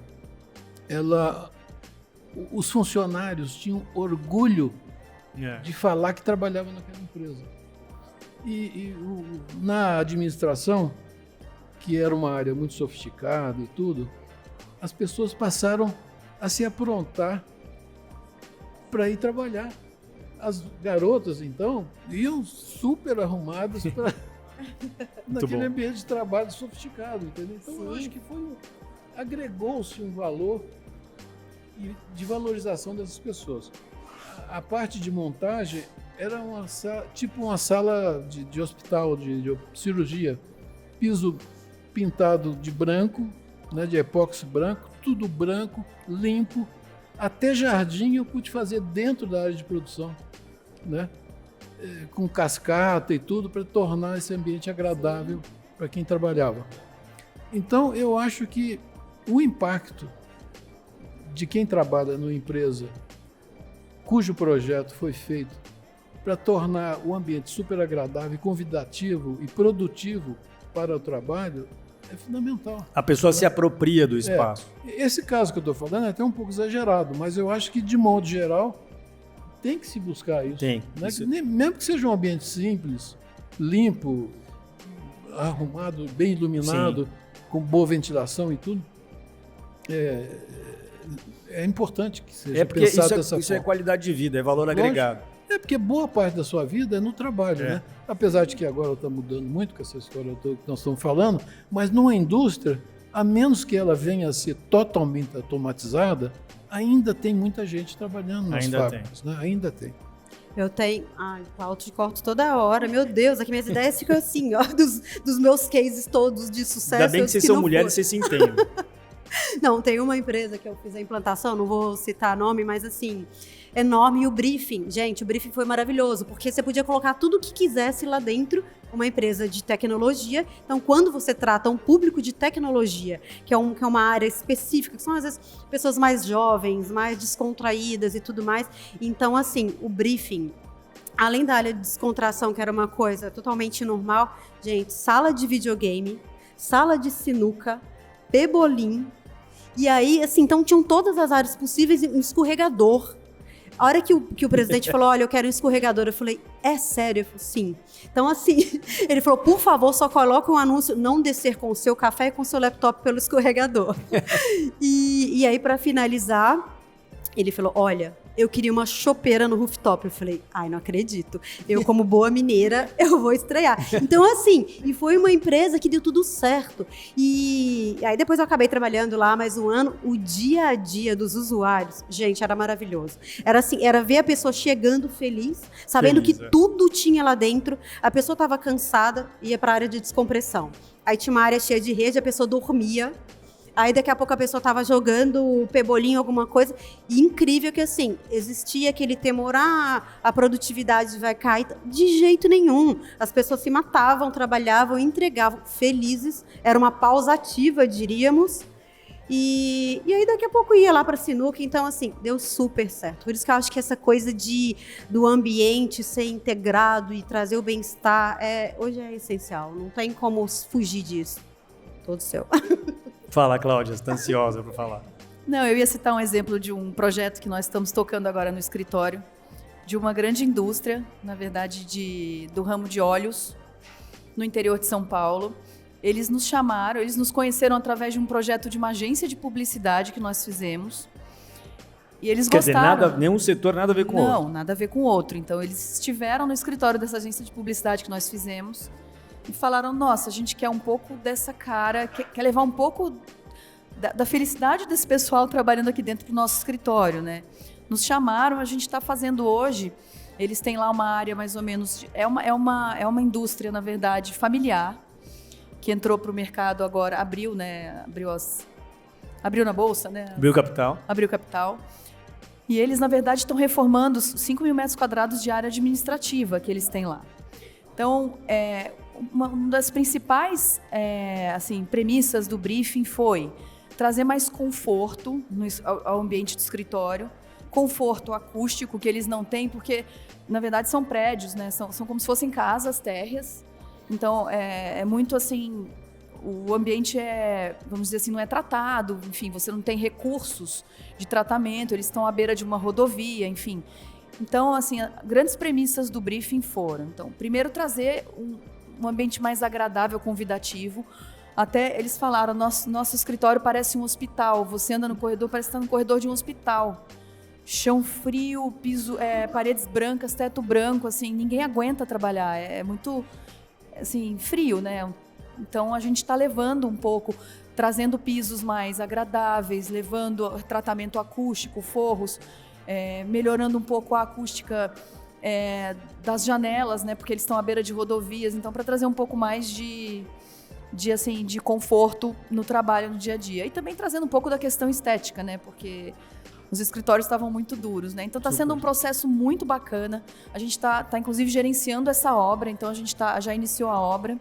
os funcionários tinham orgulho de falar que trabalhavam naquela empresa. Na administração, que era uma área muito sofisticada e tudo, as pessoas passaram a se aprontar para ir trabalhar. As garotas, então, iam super arrumadas para naquele ambiente de trabalho sofisticado, entendeu? Então, eu acho que agregou-se um valor de valorização dessas pessoas. A parte de montagem era tipo uma sala de hospital, de cirurgia. Piso pintado de branco, né, de epóxi branco, tudo branco, limpo. Até jardim eu pude fazer dentro da área de produção, né, com cascata e tudo, para tornar esse ambiente agradável para quem trabalhava. Então, eu acho que o impacto de quem trabalha numa empresa cujo projeto foi feito para tornar o ambiente super agradável, convidativo e produtivo para o trabalho, é fundamental. A pessoa se apropria do espaço. Esse caso que eu estou falando é até um pouco exagerado, mas eu acho que, de modo geral, tem que se buscar isso. Tem. Né? Isso. Mesmo que seja um ambiente simples, limpo, arrumado, bem iluminado, com boa ventilação e tudo, é importante que seja Porque pensado dessa isso é forma. qualidade de vida, é valor agregado. É porque boa parte da sua vida é no trabalho, né? Apesar de que agora está mudando muito com essa história toda que nós estamos falando, mas numa indústria, a menos que ela venha a ser totalmente automatizada, ainda tem muita gente trabalhando nas fábricas, né? Ainda tem. Eu tenho... Ai, Cláudio, te corto toda hora. Meu Deus, aqui minhas ideias ficam assim, ó, dos meus cases todos de sucesso. Ainda bem que vocês são mulheres e vocês se entendem. Não, tem uma empresa que eu fiz a implantação, não vou citar nome, mas assim, enorme. E o briefing, gente, o briefing foi maravilhoso, porque você podia colocar tudo o que quisesse lá dentro, uma empresa de tecnologia. Então, quando você trata um público de tecnologia, que é uma área específica, que são às vezes pessoas mais jovens, mais descontraídas e tudo mais. Então, assim, o briefing, além da área de descontração, que era uma coisa totalmente normal, gente, sala de videogame, sala de sinuca, pebolim. E aí, assim, então tinham todas as áreas possíveis e um escorregador. A hora que o presidente falou, olha, eu quero um escorregador, eu falei, é sério? Eu falei, sim. Então, assim, ele falou, por favor, só coloque um anúncio, não descer com o seu café e com o seu laptop pelo escorregador. E aí, para finalizar, ele falou, olha, eu queria uma chopeira no rooftop. Eu falei, ai, não acredito. Eu, como boa mineira, eu vou estrear. Então, assim, e foi uma empresa que deu tudo certo. E aí depois eu acabei trabalhando lá mais um ano. O dia a dia dos usuários, gente, era maravilhoso. Era assim, era ver a pessoa chegando feliz, sabendo que tudo tinha lá dentro. A pessoa estava cansada, ia para a área de descompressão. Aí tinha uma área cheia de rede, a pessoa dormia. Aí daqui a pouco a pessoa estava jogando o pebolinho, alguma coisa. E incrível que assim, existia aquele temor, a produtividade vai cair. De jeito nenhum. As pessoas se matavam, trabalhavam, entregavam felizes. Era uma pausa ativa, diríamos. E aí daqui a pouco ia lá para sinuca. Então assim, deu super certo. Por isso que eu acho que essa coisa do ambiente ser integrado e trazer o bem-estar hoje é essencial. Não tem como fugir disso. Todo seu. Fala, Cláudia, você está ansiosa para falar. Não, eu ia citar um exemplo de um projeto que nós estamos tocando agora no escritório, de uma grande indústria, na verdade, do ramo de óleos, no interior de São Paulo. Eles nos chamaram, eles nos conheceram através de um projeto de uma agência de publicidade que nós fizemos. E eles gostaram. Quer dizer, nenhum setor nada a ver com o outro. Não, nada a ver com o outro. Então, eles estiveram no escritório dessa agência de publicidade que nós fizemos e falaram, nossa, a gente quer um pouco dessa cara, quer levar um pouco da felicidade desse pessoal trabalhando aqui dentro do nosso escritório, né? Nos chamaram, a gente está fazendo hoje, eles têm lá uma área mais ou menos, é uma indústria, na verdade, familiar, que entrou para o mercado agora, abriu na Bolsa, né? Abriu capital. Abriu capital. E eles, na verdade, estão reformando 5 mil metros quadrados de área administrativa que eles têm lá. Então, uma das principais premissas do briefing foi trazer mais conforto ao ambiente do escritório, conforto acústico que eles não têm, porque, na verdade, são prédios, né? São como se fossem casas térreas. Então, é muito assim, o ambiente vamos dizer assim, não é tratado, enfim, você não tem recursos de tratamento, eles estão à beira de uma rodovia, enfim. Então, assim, grandes premissas do briefing foram, então, primeiro trazer um ambiente mais agradável, convidativo. Até eles falaram, nosso escritório parece um hospital, você anda no corredor, parece que está no corredor de um hospital. Chão frio, piso, paredes brancas, teto branco, assim, ninguém aguenta trabalhar, é muito, assim, frio, né? Então, a gente está levando um pouco, trazendo pisos mais agradáveis, levando tratamento acústico, forros, melhorando um pouco a acústica das janelas, né? Porque eles estão à beira de rodovias, então para trazer um pouco mais de conforto no trabalho, no dia a dia. E também trazendo um pouco da questão estética, né? Porque os escritórios estavam muito duros, né? Então está sendo um processo muito bacana. A gente está inclusive gerenciando essa obra, então a gente já iniciou a obra.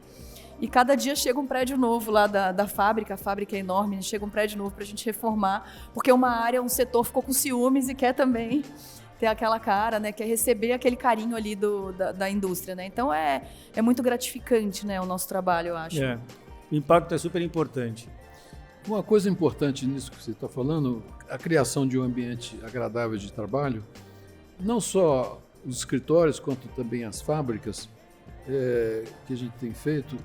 E cada dia chega um prédio novo lá da fábrica, a fábrica é enorme, chega um prédio novo para a gente reformar, porque uma área, um setor ficou com ciúmes e quer também ter aquela cara, né? Quer receber aquele carinho ali da indústria, né? Então é muito gratificante, né, o nosso trabalho, eu acho. O impacto é super importante. Uma coisa importante nisso que você está falando, a criação de um ambiente agradável de trabalho, não só os escritórios, quanto também as fábricas que a gente tem feito,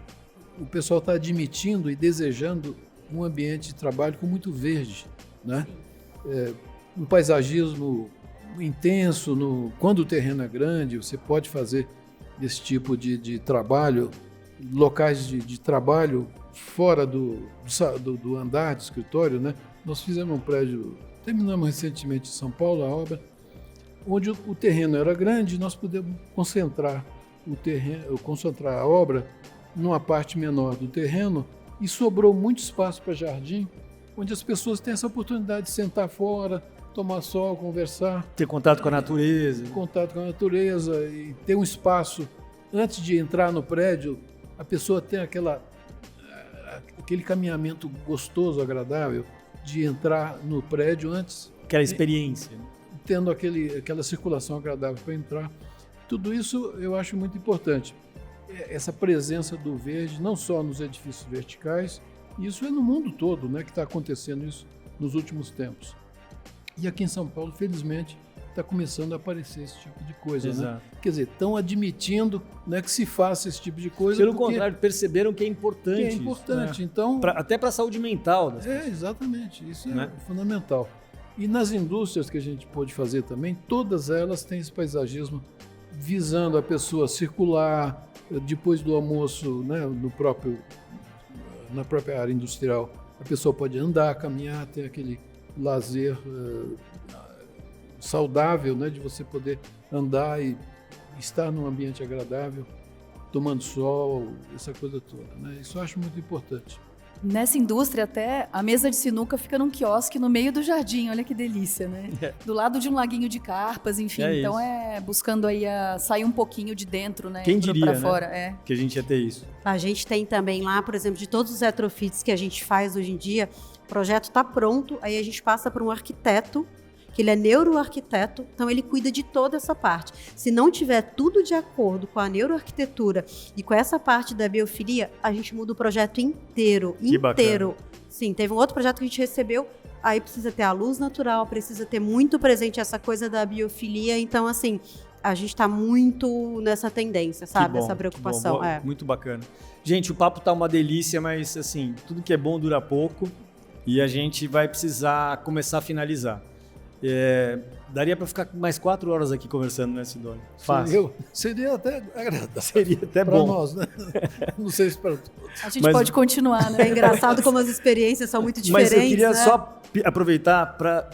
o pessoal está admitindo e desejando um ambiente de trabalho com muito verde, né? Um paisagismo intenso, quando o terreno é grande, você pode fazer esse tipo de trabalho, locais de trabalho fora do andar de escritório, né? Nós fizemos um prédio, terminamos recentemente em São Paulo a obra, onde o terreno era grande, nós pudemos concentrar a obra numa parte menor do terreno e sobrou muito espaço para jardim, onde as pessoas têm essa oportunidade de sentar fora, tomar sol, conversar. Ter contato com a natureza. Contato com a natureza e ter um espaço. Antes de entrar no prédio, a pessoa tem aquele caminhamento gostoso, agradável, de entrar no prédio antes. Aquela experiência. Tendo aquela circulação agradável para entrar. Tudo isso eu acho muito importante. Essa presença do verde, não só nos edifícios verticais, isso é no mundo todo, né, que está acontecendo isso nos últimos tempos. E aqui em São Paulo, felizmente, está começando a aparecer esse tipo de coisa. Exato. Né? Quer dizer, estão admitindo, né, que se faça esse tipo de coisa. Pelo contrário, perceberam que é importante. Que é importante. Isso, né? Então, até para a saúde mental das pessoas. Exatamente. Isso é, né? Fundamental. E nas indústrias que a gente pôde fazer também, todas elas têm esse paisagismo visando a pessoa circular, depois do almoço, né, na própria área industrial. A pessoa pode andar, caminhar, ter aquele lazer saudável, né, de você poder andar e estar num ambiente agradável, tomando sol, essa coisa toda. Né? Isso eu acho muito importante. Nessa indústria, até a mesa de sinuca fica num quiosque no meio do jardim, olha que delícia, né? Do lado de um laguinho de carpas, enfim. Então buscando aí sair um pouquinho de dentro, né? Quem diria, pra né? fora. Que a gente ia ter isso. A gente tem também lá, por exemplo, de todos os retrofits que a gente faz hoje em dia, o projeto está pronto, aí a gente passa para um arquiteto, que ele é neuroarquiteto, então ele cuida de toda essa parte. Se não tiver tudo de acordo com a neuroarquitetura e com essa parte da biofilia, a gente muda o projeto inteiro. Que bacana. Sim, teve um outro projeto que a gente recebeu, aí precisa ter a luz natural, precisa ter muito presente essa coisa da biofilia, então assim, a gente está muito nessa tendência, sabe? Essa preocupação. Muito bacana. Gente, o papo tá uma delícia, mas assim, tudo que é bom dura pouco e a gente vai precisar começar a finalizar. Daria para ficar mais 4 horas aqui conversando, né, Sidônio? Fácil. Seria até agradável. Seria até para bom. Nós, né? Não sei se para todos. A gente pode continuar, né? É engraçado como as experiências são muito diferentes. Mas eu queria né? só aproveitar para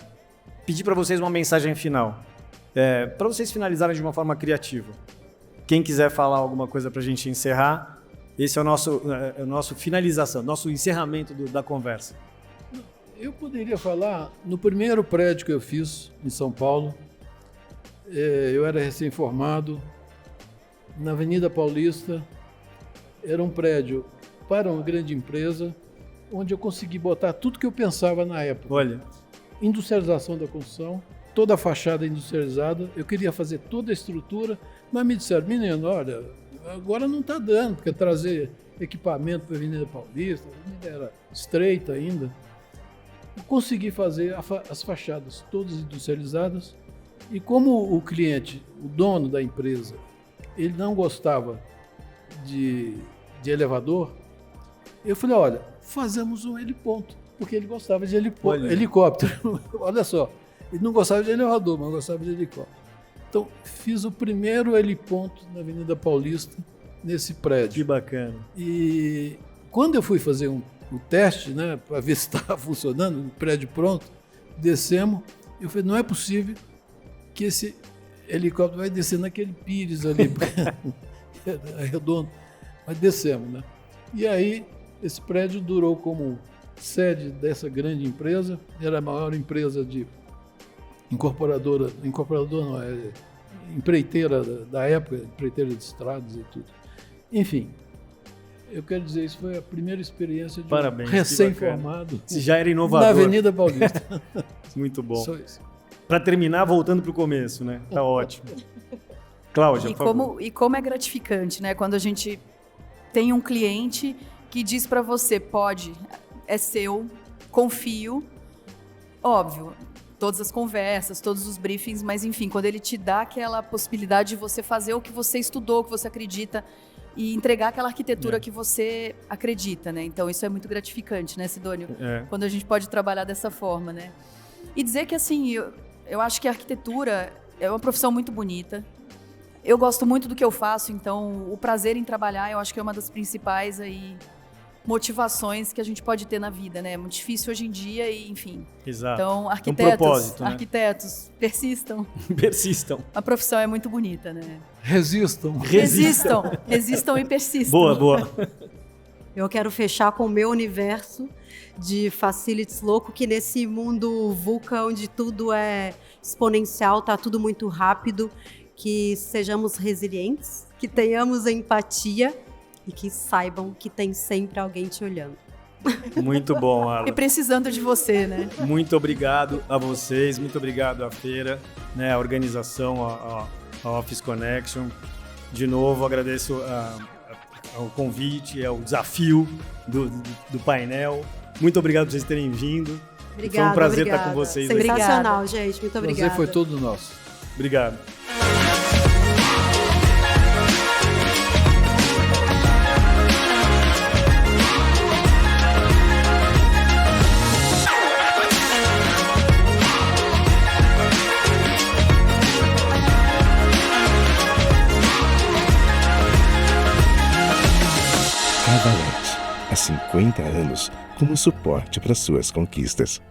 pedir para vocês uma mensagem final. Para vocês finalizarem de uma forma criativa. Quem quiser falar alguma coisa para a gente encerrar, esse é o nosso finalização, nosso encerramento da conversa. Eu poderia falar, no primeiro prédio que eu fiz em São Paulo, eu era recém-formado, na Avenida Paulista, era um prédio para uma grande empresa, onde eu consegui botar tudo que eu pensava na época. Olha. Industrialização da construção, toda a fachada industrializada, eu queria fazer toda a estrutura, mas me disseram, menino, olha, agora não está dando, porque trazer equipamento para a Avenida Paulista, a avenida era estreita ainda. Eu consegui fazer as fachadas todas industrializadas e como o cliente, o dono da empresa, ele não gostava de elevador, eu falei, olha, fazemos um heliponto, porque ele gostava de helicóptero. Olha só, ele não gostava de elevador, mas gostava de helicóptero. Então, fiz o primeiro heliponto na Avenida Paulista, nesse prédio. Que bacana. E quando eu fui fazer o teste, né, para ver se estava funcionando, o prédio pronto, descemos, eu falei, não é possível que esse helicóptero vai descer naquele pires ali, é redondo, mas descemos, né? E aí, esse prédio durou como sede dessa grande empresa, era a maior empresa empreiteira da época, empreiteira de estradas e tudo. Enfim, eu quero dizer, isso foi a primeira experiência de um recém-formado. Se já era inovador. Na Avenida Paulista. Muito bom. Só isso. Para terminar, voltando para o começo, né? Tá ótimo. Cláudia, por favor. E como é gratificante, né? Quando a gente tem um cliente que diz para você, pode, é seu, confio. Óbvio, todas as conversas, todos os briefings, mas enfim, quando ele te dá aquela possibilidade de você fazer o que você estudou, o que você acredita e entregar aquela arquitetura que você acredita, né? Então isso é muito gratificante, né, Sidônio? Quando a gente pode trabalhar dessa forma, né? E dizer que assim, eu acho que a arquitetura é uma profissão muito bonita. Eu gosto muito do que eu faço, então o prazer em trabalhar eu acho que é uma das principais aí motivações que a gente pode ter na vida, né? É muito difícil hoje em dia e, enfim. Exato. Então, propósito, né? arquitetos, persistam. Persistam. A profissão é muito bonita, né? Resistam. Resistam e persistam. Boa. Eu quero fechar com o meu universo de facilities louco, que nesse mundo VUCA, onde tudo é exponencial, tá tudo muito rápido, que sejamos resilientes, que tenhamos empatia e que saibam que tem sempre alguém te olhando. Muito bom, Arla. E precisando de você, né? Muito obrigado a vocês, muito obrigado à feira, né, à organização, a Office Connection. De novo, agradeço ao convite, ao desafio do painel. Muito obrigado por vocês terem vindo. Obrigada, foi um prazer estar com vocês aqui. Sensacional, gente. Muito obrigada. O prazer foi todo nosso. Obrigado. Cavalete, há 50 anos como suporte para suas conquistas.